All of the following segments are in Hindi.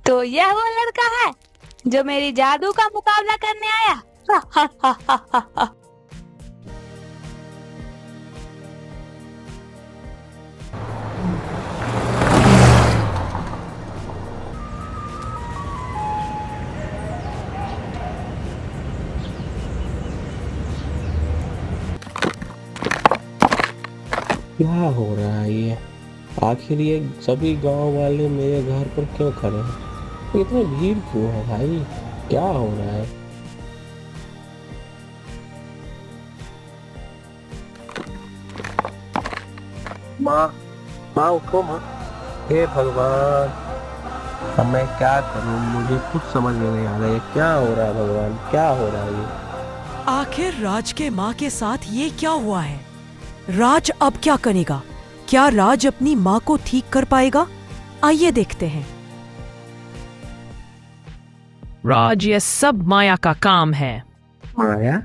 तो यह वो लड़का है जो मेरी जादू का मुकाबला करने आया। क्या हो रहा है ये? आखिर ये सभी गांव वाले मेरे घर पर क्यों खड़े हैं? इतनी भीड़ क्यों है भाई? क्या हो रहा है? माँ, माँ उठो माँ। हे भगवान, अब मैं क्या करूँ? मुझे कुछ समझ में नहीं आ रहा है। क्या हो रहा है भगवान? क्या हो रहा है ये? आखिर राज के माँ के साथ ये क्या हुआ है? राज अब क्या करेगा? क्या राज अपनी माँ को ठीक कर पाएगा? आइए देखते हैं। राज, ये सब माया का काम है। माया?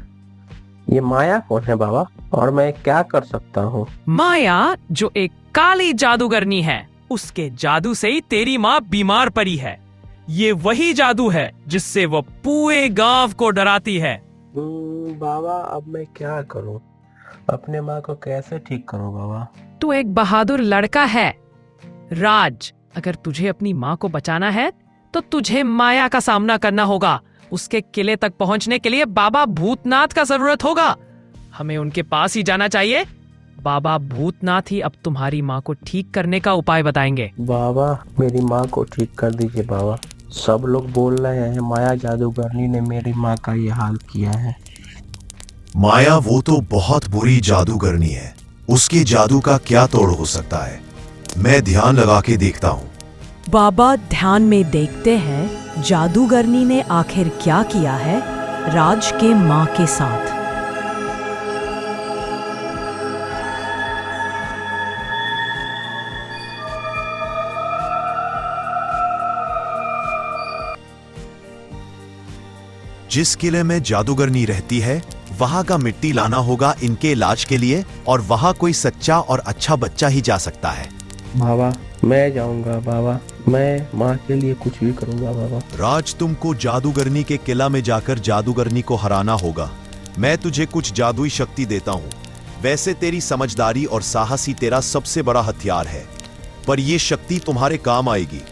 ये माया कौन है बाबा? और मैं क्या कर सकता हूँ? माया जो एक काली जादूगरनी है, उसके जादू से ही तेरी माँ बीमार पड़ी है। ये वही जादू है जिससे वो पूरे गांव को डराती है। बाबा, अब मैं क्या करूँ? अपने माँ को कैसे ठीक करूँ बाबा? तू एक बहादुर लड़का है राज। अगर तुझे अपनी माँ को बचाना है तो तुझे माया का सामना करना होगा। उसके किले तक पहुंचने के लिए बाबा भूतनाथ का जरूरत होगा। हमें उनके पास ही जाना चाहिए। बाबा भूतनाथ ही अब तुम्हारी माँ को ठीक करने का उपाय बताएंगे। बाबा, मेरी माँ को ठीक कर दीजिए बाबा। सब लोग बोल रहे हैं माया जादूगरनी ने मेरी माँ का ये हाल किया है। माया वो तो बहुत बुरी जादूगरनी है। उसके जादू का क्या तोड़ हो सकता है? मैं ध्यान लगा के देखता हूँ। बाबा ध्यान में देखते हैं जादूगरनी ने आखिर क्या किया है राज के माँ के साथ। जिस किले में जादूगरनी रहती है वहां का मिट्टी लाना होगा इनके इलाज के लिए, और वहां कोई सच्चा और अच्छा बच्चा ही जा सकता है। बाबा, मैं जाऊंगा बाबा। मैं माँ के लिए कुछ भी करूंगा बाबा। राज, तुमको जादूगरनी के किला में जाकर जादूगरनी को हराना होगा। मैं तुझे कुछ जादुई शक्ति देता हूँ। वैसे तेरी समझदारी और साहस ही तेरा सबसे बड़ा हथियार है, पर यह शक्ति तुम्हारे काम आएगी।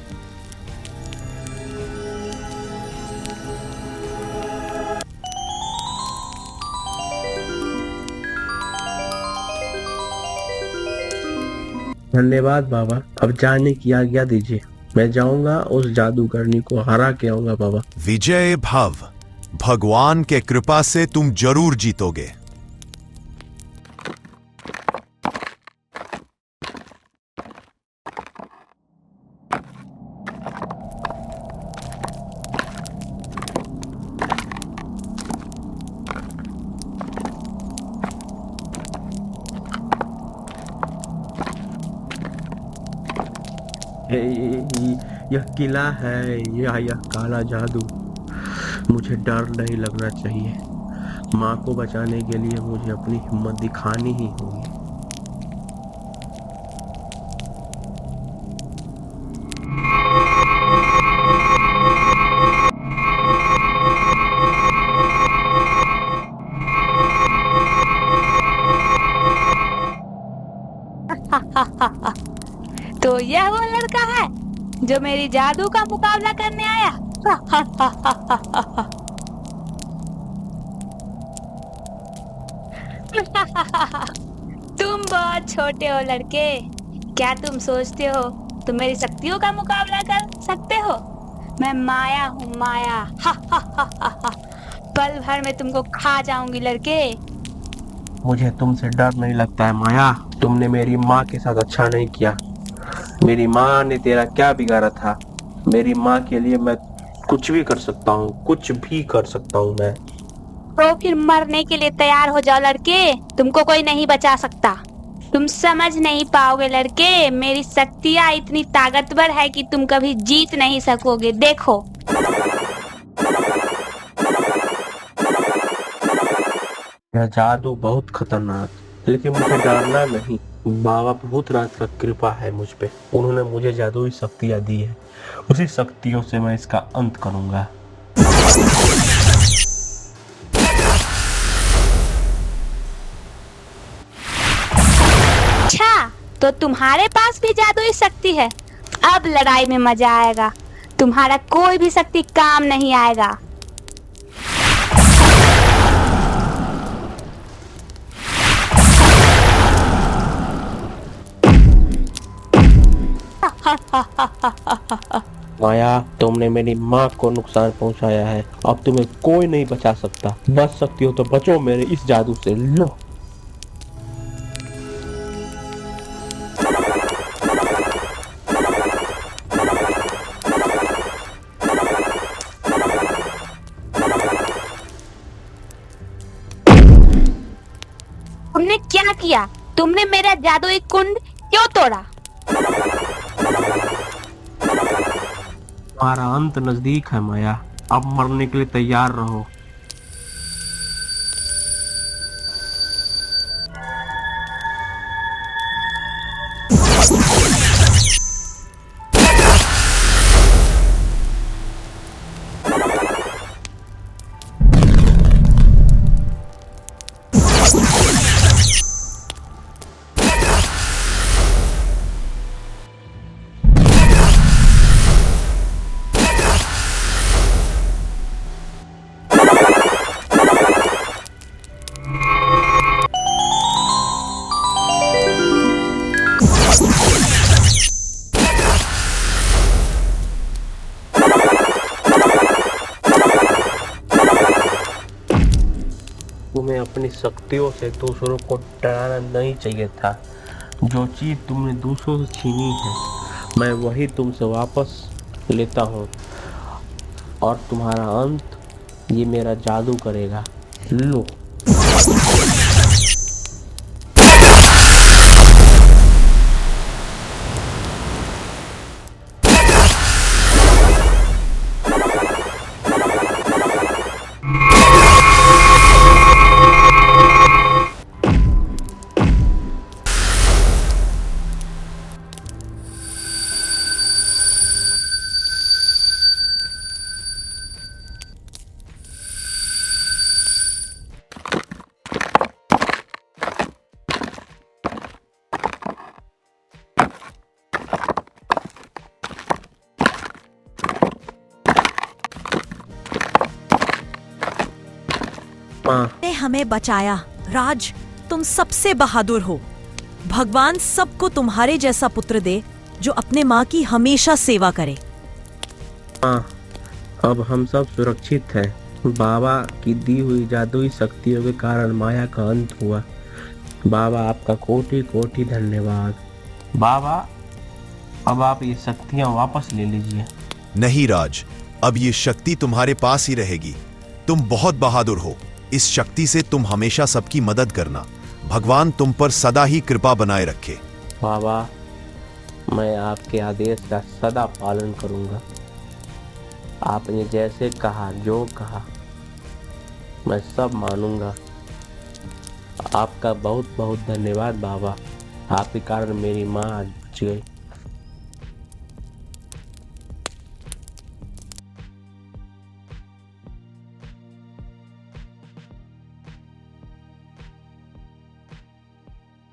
धन्यवाद बाबा। अब जाने की आज्ञा दीजिए। मैं जाऊंगा, उस जादूगरनी को हरा के आऊंगा बाबा। विजय भव। भगवान के कृपा से तुम जरूर जीतोगे। यह किला है या यह काला जादू? मुझे डर नहीं लगना चाहिए। माँ को बचाने के लिए मुझे अपनी हिम्मत दिखानी ही होगी। तो यह वो लड़का है जो मेरी जादू का मुकाबला करने आया। तुम बहुत छोटे हो लड़के। क्या तुम सोचते हो तुम मेरी शक्तियों का मुकाबला कर सकते हो? मैं माया हूँ, माया। पल भर में तुमको खा जाऊंगी लड़के। मुझे तुमसे डर नहीं लगता है माया। तुमने मेरी माँ के साथ अच्छा नहीं किया। मेरी माँ ने तेरा क्या बिगाड़ा था? मेरी माँ के लिए मैं कुछ भी कर सकता हूँ, कुछ भी कर सकता हूँ मैं। तो फिर मरने के लिए तैयार हो जाओ लड़के। तुमको कोई नहीं बचा सकता। तुम समझ नहीं पाओगे लड़के। मेरी शक्तियाँ इतनी ताकतवर है कि तुम कभी जीत नहीं सकोगे। देखो। यह जादू बहुत खतरनाक लेकिन मुझे डरना नहीं। बाबा भूतनाथ का कृपा है मुझ पे। उन्होंने मुझे जादुई शक्तियाँ दी है। उसी शक्तियों से मैं इसका अंत करूंगा। अच्छा, तो तुम्हारे पास भी जादुई शक्ति है। अब लड़ाई में मजा आएगा। तुम्हारा कोई भी शक्ति काम नहीं आएगा। माया, तुमने मेरी माँ को नुकसान पहुंचाया है। अब तुम्हें कोई नहीं बचा सकता। बच सकती हो तो बचो मेरे इस जादू से। लो। तुमने क्या किया? तुमने मेरा जादुई कुंड क्यों तोड़ा? हमारा अंत नजदीक है माया। अब मरने के लिए तैयार रहो। तुम्हें अपनी शक्तियों से दूसरों को डराना नहीं चाहिए था। जो चीज तुमने दूसरों से छीनी है, मैं वही तुमसे वापस लेता हूँ। और तुम्हारा अंत ये मेरा जादू करेगा। लो। ने हमें बचाया। राज, तुम सबसे बहादुर हो। भगवान सबको तुम्हारे जैसा पुत्र दे जो अपने माँ की हमेशा सेवा करे। हाँ, अब हम सब सुरक्षित हैं। बाबा की दी हुई जादुई शक्तियों के कारण माया का अंत हुआ। बाबा आपका कोटि कोटि धन्यवाद। बाबा, अब आप ये शक्तियाँ वापस ले लीजिए। नहीं राज, अब ये शक्ति तुम्हारे पास ही रहेगी। तुम बहुत बहादुर हो। इस शक्ति से तुम हमेशा सबकी मदद करना। भगवान तुम पर सदा ही कृपा बनाए रखे। बाबा, मैं आपके आदेश का सदा पालन करूंगा। आपने जैसे कहा, जो कहा, मैं सब मानूंगा। आपका बहुत बहुत धन्यवाद बाबा। आपके कारण मेरी माँ आज बच गई।